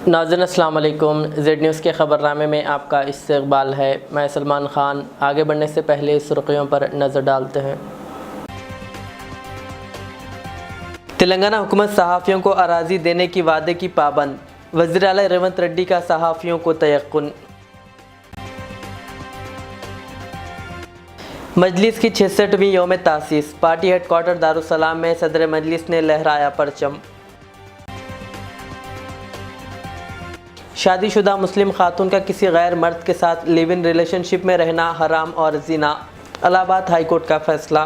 ناظرین السلام علیکم، زیڈ نیوز کے خبرنامے میں آپ کا استقبال ہے۔ میں سلمان خان۔ آگے بڑھنے سے پہلے سرخیوں پر نظر ڈالتے ہیں۔ تلنگانہ حکومت صحافیوں کو اراضی دینے کی وعدے کی پابند، وزیر اعلیٰ ریونت ریڈی کا صحافیوں کو تیقن۔ مجلس کی 66ویں یوم تاسیس، پارٹی ہیڈ کوارٹر دارالسلام میں صدر مجلس نے لہرایا پرچم۔ شادی شدہ مسلم خاتون کا کسی غیر مرد کے ساتھ لیو ان ریلیشن شپ میں رہنا حرام اور زنا، الہ آباد ہائی کورٹ کا فیصلہ۔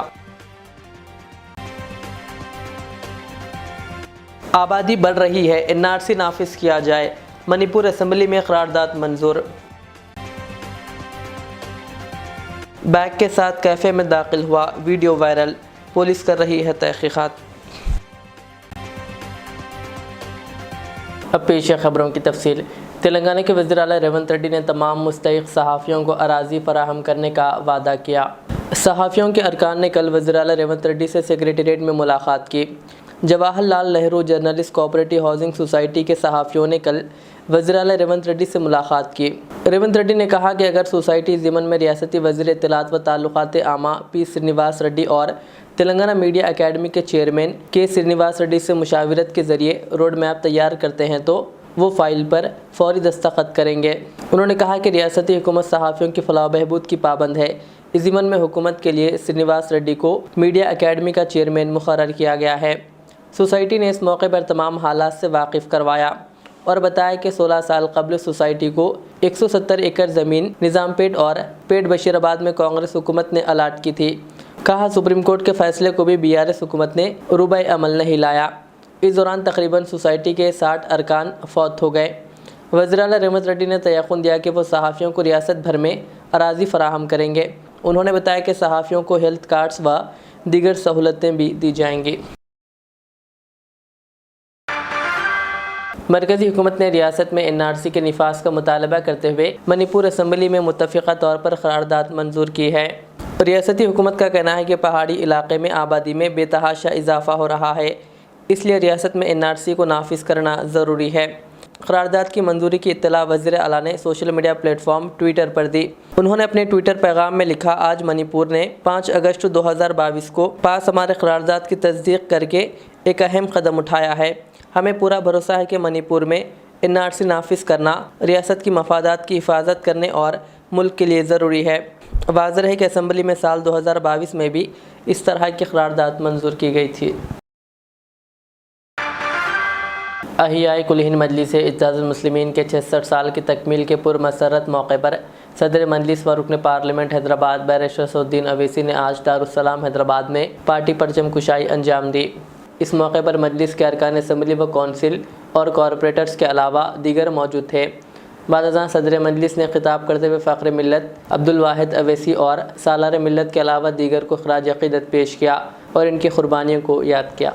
آبادی بڑھ رہی ہے، این آر سی نافذ کیا جائے، منی پور اسمبلی میں قرارداد منظور۔ بیگ کے ساتھ کیفے میں داخل ہوا، ویڈیو وائرل، پولیس کر رہی ہے تحقیقات۔ اب پیش ہے خبروں کی تفصیل۔ تلنگانہ کے وزیر اعلیٰ ریونت ریڈی نے تمام مستحق صحافیوں کو اراضی فراہم کرنے کا وعدہ کیا۔ صحافیوں کے ارکان نے کل وزیر اعلیٰ ریونت ریڈی سے سیکریٹریٹ میں ملاقات کی۔ Jawahar Lal Nehru journalist cooperative housing society کے صحافیوں نے کل وزیر اعلیٰ ریونت ریڈی سے ملاقات کی۔ ریونت ریڈی نے کہا کہ اگر سوسائٹی ضمن میں ریاستی وزیر اطلاعات و تعلقات عامہ پی سرینواس ریڈی اور تلنگانہ میڈیا اکیڈمی کے چیئرمین کے سرینواس ریڈی سے مشاورت کے ذریعے روڈ میپ تیار کرتے ہیں تو وہ فائل پر فوری دستخط کریں گے۔ انہوں نے کہا کہ ریاستی حکومت صحافیوں کی فلاح و بہبود کی پابند ہے۔ اس ضمن میں حکومت کے لیے سرینواس ریڈی کو میڈیا اکیڈمی کا چیئرمین مقرر کیا گیا ہے۔ سوسائٹی نے اس موقع پر تمام حالات سے واقف کروایا اور بتایا کہ 16 سال قبل سوسائٹی کو 170 ایکڑ زمین نظام پیٹ اور پیٹ بشیر آباد میں کانگریس حکومت نے الاٹ کی تھی۔ کہا سپریم کورٹ کے فیصلے کو بھی BRS حکومت نے روبہ عمل نہیں لایا۔ اس دوران تقریباً سوسائٹی کے 60 ارکان فوت ہو گئے۔ وزیر اعلیٰ ریونت ریڈی نے تیقن دیا کہ وہ صحافیوں کو ریاست بھر میں اراضی فراہم کریں گے۔ انہوں نے بتایا کہ صحافیوں کو ہیلتھ کارڈز و دیگر سہولتیں بھی دی جائیں گی۔ مرکزی حکومت نے ریاست میں NRC کے نفاذ کا مطالبہ کرتے ہوئے منی پور اسمبلی میں متفقہ طور پر قرارداد منظور کی ہے۔ ریاستی حکومت کا کہنا ہے کہ پہاڑی علاقے میں آبادی میں بے تحاشا اضافہ ہو رہا ہے، اس لیے ریاست میں NRC کو نافذ کرنا ضروری ہے۔ قرارداد کی منظوری کی اطلاع وزیر اعلیٰ نے social media platform Twitter پر دی۔ انہوں نے اپنے ٹویٹر پیغام میں لکھا، آج منی پور نے 5 اگست 2022 کو پاس ہمارے قرارداد کی تصدیق کر کے ایک اہم قدم اٹھایا ہے۔ ہمیں پورا بھروسہ ہے کہ منی پور میں NRC نافذ کرنا ریاست کی مفادات کی حفاظت کرنے اور ملک کے لیے ضروری ہے۔ واضح ہے کہ اسمبلی میں سال 2022 میں بھی اس طرح کی قرارداد منظور کی گئی تھی۔ احیائے کل ہند مجلس اتحاد المسلمین کے 66 سال کی تکمیل کے پرمسرت موقع پر صدر مجلس و رکن پارلیمنٹ حیدرآباد بیرسٹر اسد الدین اویسی نے آج دارالسلام حیدرآباد میں پارٹی پرچم کشائی انجام دی۔ اس موقع پر مجلس کے ارکان اسمبلی و کونسل اور کارپوریٹرز کے علاوہ دیگر موجود تھے۔ بعد ازاں صدر مجلس نے خطاب کرتے ہوئے فخر ملت عبدالواحد اویسی اور سالار ملت کے علاوہ دیگر کو خراج عقیدت پیش کیا اور ان کی قربانیوں کو یاد کیا۔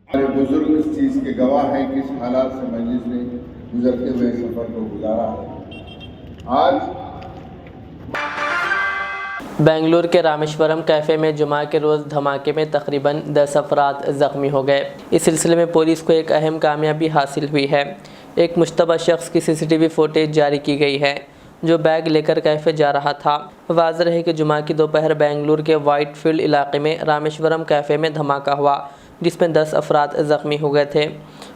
ہمارے بزرگ اس چیز کے گواہ ہیں کہ اس حالات سے مجلس نے گزرتے ہوئے سفر کو گزارا ہے۔ آج بنگلور کے رامیشورم کیفے میں جمعہ کے روز دھماکے میں تقریباً 10 افراد زخمی ہو گئے۔ اس سلسلے میں پولیس کو ایک اہم کامیابی حاصل ہوئی ہے۔ ایک مشتبہ شخص کی CCTV فوٹیج جاری کی گئی ہے جو بیگ لے کر کیفے جا رہا تھا۔ واضح ہے کہ جمعہ کی دوپہر بنگلور کے وائٹ فیلڈ علاقے میں رامیشورم کیفے میں دھماکہ ہوا جس میں 10 افراد زخمی ہو گئے تھے۔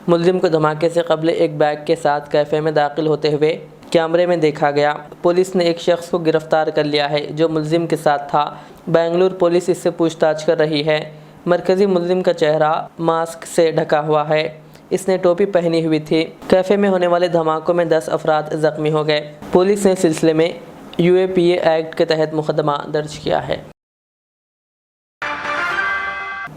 ملزم کو دھماکے سے قبل ایک بیگ کے ساتھ کیفے میں داخل ہوتے ہوئے کیمرے میں دیکھا گیا۔ پولیس نے ایک شخص کو گرفتار کر لیا ہے جو ملزم کے ساتھ تھا۔ بنگلور پولیس اس سے پوچھ تاچھ کر رہی ہے۔ مرکزی ملزم کا چہرہ ماسک سے ڈھکا ہوا ہے۔ اس نے ٹوپی پہنی ہوئی تھی۔ کیفے میں ہونے والے دھماکوں میں 10 افراد زخمی ہو گئے۔ پولیس نے سلسلے میں UAPA ایکٹ کے تحت مقدمہ درج کیا ہے۔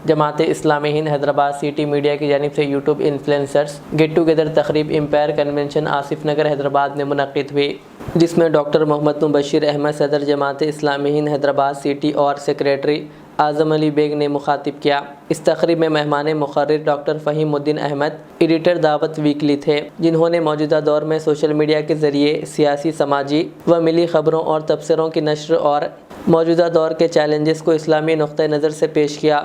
جماعت اسلامی ہند حیدرآباد سٹی میڈیا کی جانب سے یوٹیوب انفلوئنسرز گیٹ ٹوگیدر تقریب امپائر کنونشن آصف نگر حیدرآباد میں منعقد ہوئی، جس میں ڈاکٹر محمد مبشر احمد صدر جماعت اسلامی ہند حیدرآباد سٹی اور سیکریٹری اعظم علی بیگ نے مخاطب کیا۔ اس تقریب میں مہمان مقرر ڈاکٹر فہیم الدین احمد، ایڈیٹر دعوت ویکلی تھے، جنہوں نے موجودہ دور میں سوشل میڈیا کے ذریعے سیاسی، سماجی و ملی خبروں اور تبصروں کی نشر اور موجودہ دور کے چیلنجز کو اسلامی نقطہ نظر سے پیش کیا۔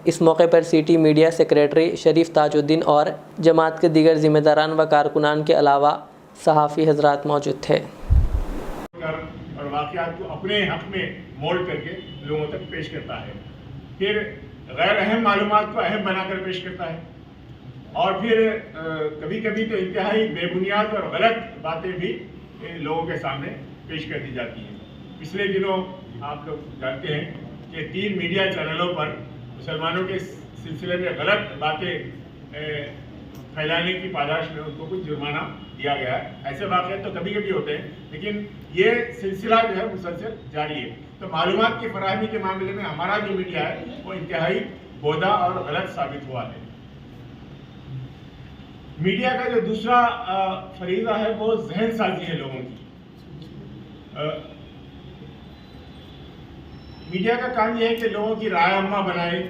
اس موقع پر سٹی میڈیا سیکریٹری شریف تاج الدین اور جماعت کے دیگر ذمہ داران و کارکنان کے علاوہ صحافی حضرات موجود تھے۔ اور واقعات کو اپنے حق میں مولڈ کر کے لوگوں تک پیش کرتا ہے، پھر غیر اہم معلومات کو اہم بنا کر پیش کرتا ہے، اور پھر کبھی کبھی تو انتہائی بے بنیاد اور غلط باتیں بھی لوگوں کے سامنے پیش کر دی جاتی ہیں۔ پچھلے دنوں آپ لوگ جانتے ہیں کہ 3 میڈیا چینلوں پر مسلمانوں کے سلسلے میں غلط باتیں پھیلانے کی پاداش میں ان کو کچھ جرمانہ دیا گیا ہے۔ ایسے واقعات تو کبھی کبھی ہوتے ہیں، لیکن یہ سلسلہ جو ہے مسلسل جاری ہے۔ تو معلومات کی فراہمی کے معاملے میں ہمارا جو میڈیا ہے وہ انتہائی بودا اور غلط ثابت ہوا ہے۔ میڈیا کا جو دوسرا فریضہ ہے وہ ذہن سازی ہے لوگوں کی۔ میڈیا کا کام یہ ہے کہ لوگوں کی رائے عامہ بنائے،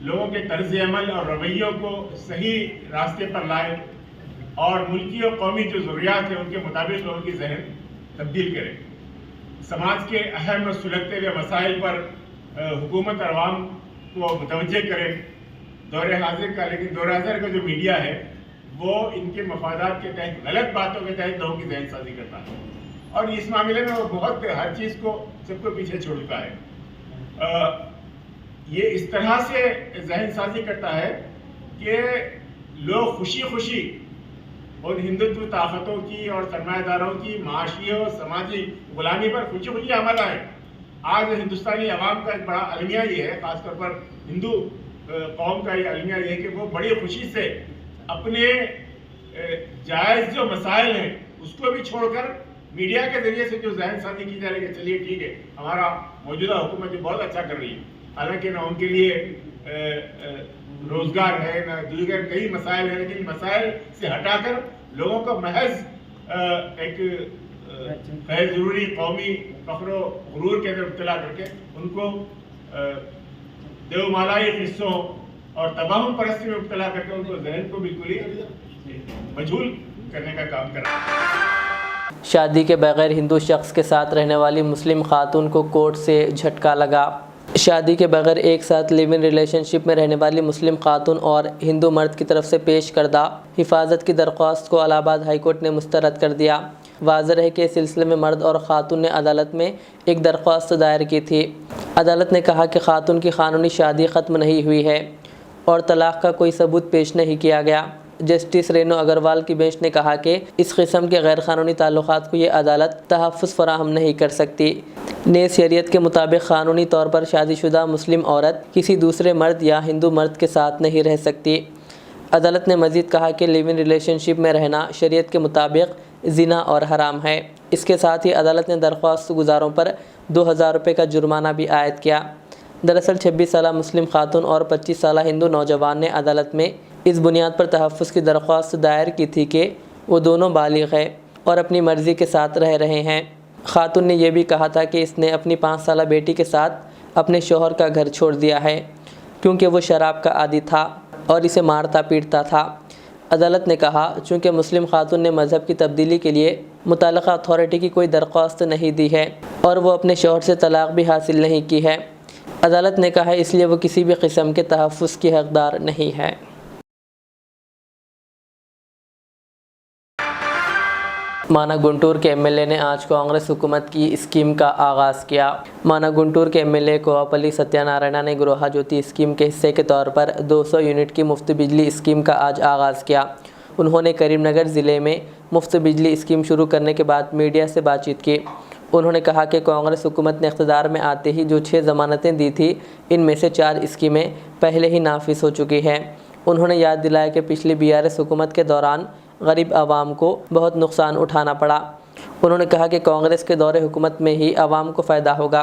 لوگوں کے طرز عمل اور رویوں کو صحیح راستے پر لائے، اور ملکی اور قومی جو ضروریات ہیں ان کے مطابق لوگوں کی ذہن تبدیل کرے، سماج کے اہم اور سلگتے ہوئے مسائل پر حکومت اور عوام کو متوجہ کرے دور حاضر کا۔ لیکن دور حاضر کا جو میڈیا ہے وہ ان کے مفادات کے تحت، غلط باتوں کے تحت لوگوں کی ذہن سازی کرتا ہے، اور اس معاملے میں وہ بہت ہر چیز کو سب کو پیچھے چھوڑ چکا ہے۔ یہ اس طرح سے ذہن سازی کرتا ہے کہ لوگ خوشی خوشی اور ہندوتو طاقتوں کی اور سرمایہ داروں کی معاشی اور سماجی غلامی پر خوشی خوشی عمل آئے۔ آج ہندوستانی عوام کا ایک بڑا المیہ یہ ہے، خاص طور پر ہندو قوم کا یہ المیہ یہ ہے کہ وہ بڑی خوشی سے اپنے جائز جو مسائل ہیں اس کو بھی چھوڑ کر میڈیا کے ذریعے سے جو ذہن سازی کی جا رہی ہے، چلیے ٹھیک ہے ہمارا موجودہ حکومت جو بہت اچھا کر رہی ہے، حالانکہ نہ ان کے لیے روزگار ہے نہ دیگر کئی مسائل ہیں، لیکن مسائل سے ہٹا کر لوگوں کو محض ایک غیر ضروری قومی فخر و غرور کے اندر ابتلا کر کے ان کو دیو مالائی قصوں اور تباہم پرستی میں ابتلا کر کے ان کو ذہن کو بالکل ہی مجھول کرنے کا کام کر رہا ہے۔ شادی کے بغیر ہندو شخص کے ساتھ رہنے والی مسلم خاتون کو کورٹ سے جھٹکا لگا۔ شادی کے بغیر ایک ساتھ لیو ان ریلیشن شپ میں رہنے والی مسلم خاتون اور ہندو مرد کی طرف سے پیش کردہ حفاظت کی درخواست کو الہ آباد ہائی کورٹ نے مسترد کر دیا۔ واضح ہے کہ اس سلسلے میں مرد اور خاتون نے عدالت میں ایک درخواست دائر کی تھی۔ عدالت نے کہا کہ خاتون کی قانونی شادی ختم نہیں ہوئی ہے اور طلاق کا کوئی ثبوت پیش نہیں کیا گیا۔ جسٹس رینو اگروال کی بینچ نے کہا کہ اس قسم کے غیر قانونی تعلقات کو یہ عدالت تحفظ فراہم نہیں کر سکتی۔ نیز شریعت کے مطابق قانونی طور پر شادی شدہ مسلم عورت کسی دوسرے مرد یا ہندو مرد کے ساتھ نہیں رہ سکتی۔ عدالت نے مزید کہا کہ لیو ان ریلیشن شپ میں رہنا شریعت کے مطابق زنا اور حرام ہے۔ اس کے ساتھ ہی عدالت نے درخواست گزاروں پر 2000 روپے کا جرمانہ بھی عائد کیا۔ دراصل 26 سالہ مسلم خاتون اور 25 سالہ ہندو نوجوان نے عدالت میں اس بنیاد پر تحفظ کی درخواست دائر کی تھی کہ وہ دونوں بالغ ہیں اور اپنی مرضی کے ساتھ رہ رہے ہیں۔ خاتون نے یہ بھی کہا تھا کہ اس نے اپنی 5 سالہ بیٹی کے ساتھ اپنے شوہر کا گھر چھوڑ دیا ہے کیونکہ وہ شراب کا عادی تھا اور اسے مارتا پیٹتا تھا۔ عدالت نے کہا چونکہ مسلم خاتون نے مذہب کی تبدیلی کے لیے متعلقہ اتھارٹی کی کوئی درخواست نہیں دی ہے اور وہ اپنے شوہر سے طلاق بھی حاصل نہیں کی ہے، عدالت نے کہا اس لیے وہ کسی بھی قسم کے تحفظ کی حقدار نہیں ہے۔ مانا گنٹور کے ایم ایل اے نے آج کانگریس حکومت کی اسکیم کا آغاز کیا۔ مانا گنٹور کے ایم ایل اے کوپلی ستیہ نارائنا نے گروہا جوتی اسکیم کے حصے کے طور پر 200 یونٹ کی مفت بجلی اسکیم کا آج آغاز کیا۔ انہوں نے کریم نگر ضلع میں مفت بجلی اسکیم شروع کرنے کے بعد میڈیا سے بات چیت کی۔ انہوں نے کہا کہ کانگریس حکومت نے اقتدار میں آتے ہی جو 6 ضمانتیں دی تھیں ان میں سے 4 اسکیمیں پہلے ہی نافذ ہو چکی ہیں۔ انہوں نے یاد دلایا کہ پچھلی BRS حکومت کے دوران غریب عوام کو بہت نقصان اٹھانا پڑا۔ انہوں نے کہا کہ کانگریس کے دور حکومت میں ہی عوام کو فائدہ ہوگا۔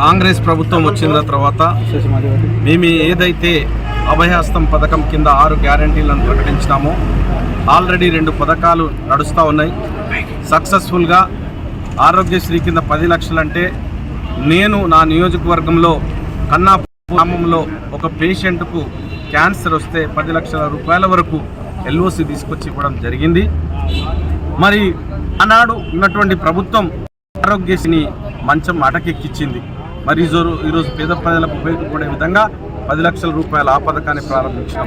కాంగ్రెస్ ప్రభుత్వం వచ్చిన తర్వాత మేము ఏదైతే అభయహస్తం పథకం కింద 6 గ్యారంటీలను ప్రకటించినామో ఆల్రెడీ 2 పథకాలు నడుస్తూ ఉన్నాయి సక్సెస్ఫుల్గా. ఆరోగ్యశ్రీ కింద 10 లక్షలంటే నేను నా నియోజకవర్గంలో కన్నా గ్రామంలో ఒక పేషెంట్కు క్యాన్సర్ వస్తే 10 లక్షల రూపాయల వరకు ఎల్ఓసి తీసుకొచ్చి ఇవ్వడం జరిగింది. మరి ఆనాడు ఉన్నటువంటి ప్రభుత్వం ఆరోగ్యశ్రీని మంచం అటకెక్కించింది. మరి ఈరోజు పేద ప్రజలకు ఉపయోగపడే విధంగా 10 లక్షల రూపాయల ఆ పథకాన్ని ప్రారంభించాం.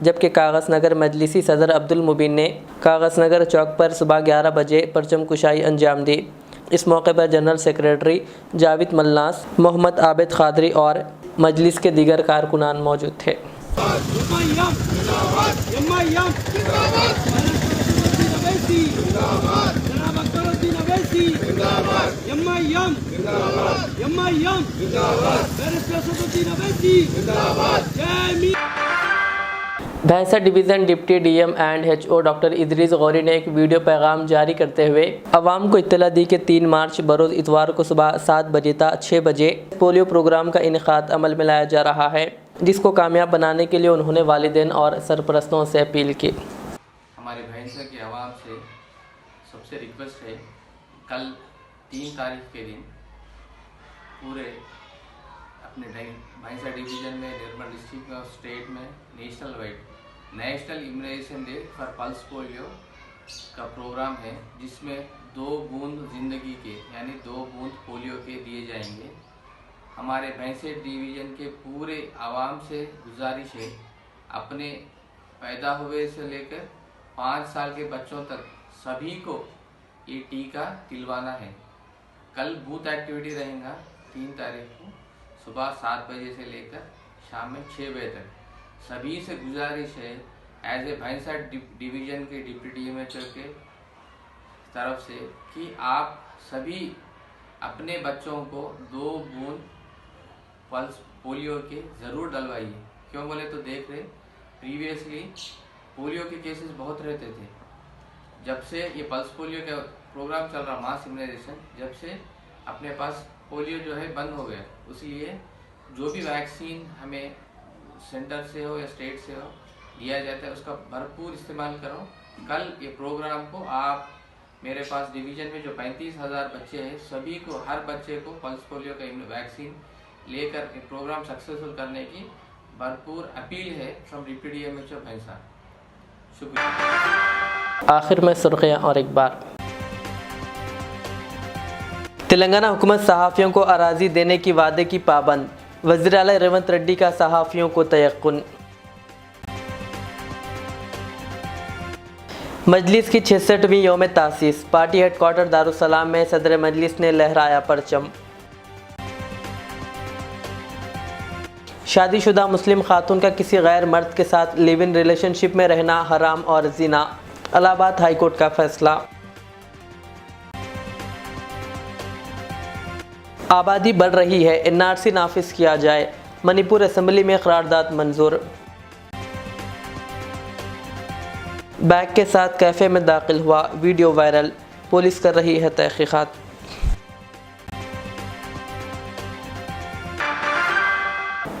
جبکہ کاغذ نگر مجلسی صدر عبد المبین نے کاغذ نگر چوک پر صبح 11 بجے پرچم کشائی انجام دی۔ اس موقع پر جنرل سیکریٹری جاوید ملناس، محمد عابد قادری اور مجلس کے دیگر کارکنان موجود تھے۔ Bhainsa division deputy D M and H O doctor Idris Ghori نے ایک ویڈیو پیغام جاری کرتے ہوئے عوام کو اطلاع دی کہ 3 مارچ بروز اتوار کو صبح 7 بجے تا 6 بجے پولیو پروگرام کا انعقاد عمل میں لایا جا رہا ہے، جس کو کامیاب بنانے کے لیے انہوں نے والدین اور سرپرستوں سے اپیل کی۔ ہمارے بھینسہ کی عوام سے سب سے ریکویسٹ ہے، کل 3 تاریخ کے دن پورے اپنے بھینسہ ڈویژن میں، نرمل ڈسٹرکٹ میں اور اسٹیٹ میں national immunisation day for pulse polio کا پروگرام ہے، جس میں 2 بوند زندگی کے یعنی 2 بوند پولیو کے دیے جائیں گے۔ ہمارے بھینسہ ڈویژن کے پورے عوام سے گزارش ہے، اپنے پیدا ہوئے سے لے کر 5 سال کے بچوں تک سبھی کو یہ ٹیکہ دلوانا ہے۔ کل بوتھ ایکٹیویٹی رہے گا 3 تاریخ کو صبح 7 بجے سے لے کر شام میں 6 بجے تک۔ سبھی سے گزارش ہے ایز اے بھینسہ ڈویژن کے deputy D M H O کے طرف سے کہ آپ سبھی اپنے بچوں کو 2 بوند پلس پولیو کے ضرور ڈلوائیے۔ کیوں بولے تو دیکھ رہے پریویسلی پولیو کے کیسز بہت رہتے تھے، جب سے یہ پلس پولیو کا پروگرام چل رہا ماس امیونائزیشن، جب سے اپنے پاس پولیو جو ہے بند ہو گیا، اس لیے جو بھی ویکسین ہمیں سینٹر سے ہو یا اسٹیٹ سے ہو دیا جاتا ہے اس کا بھرپور استعمال کرو۔ کل یہ پروگرام کو آپ میرے پاس ڈویژن میں جو 35,000 بچے ہیں سبھی کو، ہر بچے کو پلس پولیو کا ویکسین لے کر یہ پروگرام سکسیزفل کرنے کی بھرپور اپیل ہے from deputy D M H O Bhainsa. شکریہ۔ آخر میں سرخیاں اور ایک بار، تلنگانہ حکومت صحافیوں کو اراضی دینے کی وعدے کی پابند، وزیر اعلیٰ ریونت ریڈی کا صحافیوں کو تیقن۔ مجلس کی 66ویں یوم تاسیس، پارٹی ہیڈ کوارٹر دارالسلام میں صدر مجلس نے لہرایا پرچم۔ شادی شدہ مسلم خاتون کا کسی غیر مرد کے ساتھ لیو ان ریلیشن شپ میں رہنا حرام اور زنا، الہ آباد ہائی کورٹ کا فیصلہ۔ آبادی بڑھ رہی ہے، این آر سی نافذ کیا جائے، منی پور اسمبلی میں قرارداد منظور۔ بیگ کے ساتھ کیفے میں داخل ہوا، ویڈیو وائرل، پولیس کر رہی ہے تحقیقات۔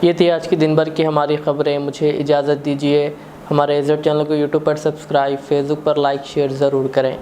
یہ تھی آج کی دن بھر کی ہماری خبریں، مجھے اجازت دیجیے۔ ہمارے ایزٹ چینل کو یوٹیوب پر سبسکرائب، فیس بک پر لائک شیئر ضرور کریں۔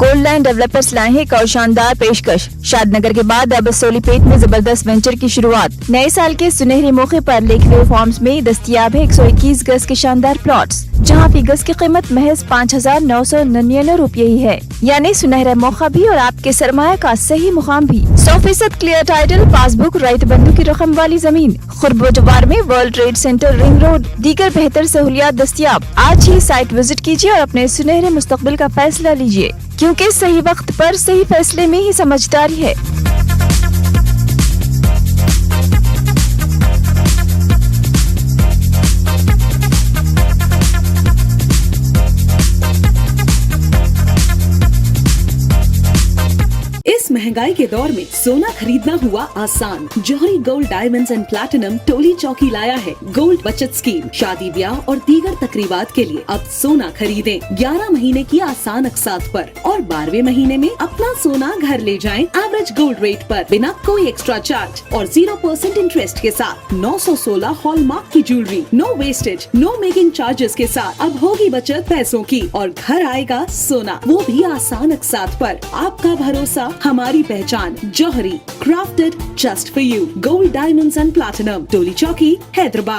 گولڈ لینڈ ڈیولپرز لائے ہیں ایک اور شاندار پیشکش، شاد نگر کے بعد اب سولی پیٹ میں زبردست وینچر کی شروعات۔ نئے سال کے سنہرے موقع پر لیک ویو فارمز میں دستیاب ہے 121 گز کے شاندار پلاٹس، جہاں فی گز کی قیمت محض 5,999 روپے ہی ہے، یعنی سنہرا موقع بھی اور آپ کے سرمایہ کا صحیح مقام بھی۔ 100% کلیئر ٹائٹل، پاس بک، رائت بندو کی رقم والی زمین، قرب و جوار میں world trade centre, ring road, دیگر بہتر سہولیات دستیاب۔ آج ہی سائٹ وزٹ کیجیے اور اپنے سنہرے مستقبل کا فیصلہ لیجیے، کیونکہ صحیح وقت پر صحیح فیصلے میں ہی سمجھداری ہے۔ اس مہنگائی کے دور میں سونا خریدنا ہوا آسان۔ جوہری gold diamonds and platinum Toli Chowki لایا ہے گولڈ بچت اسکیم۔ شادی بیاہ اور دیگر تقریبات کے لیے اب سونا خریدیں 11 مہینے کی آسان اقساط پر اور 12ویں مہینے میں اپنا سونا گھر لے جائیں ایوریج گولڈ ریٹ پر، بنا کوئی ایکسٹرا چارج اور 0% انٹرسٹ کے ساتھ۔ 916 ہال مارک کی جیولری، نو ویسٹیج، نو میکنگ چارجز کے ساتھ اب ہوگی بچت پیسوں کی اور گھر آئے گا سونا، وہ بھی آسان اقساط پر۔ آپ کا بھروسہ ہماری پہچان، جوہری، crafted just for you, gold diamonds and platinum, Toli Chowki, Hyderabad.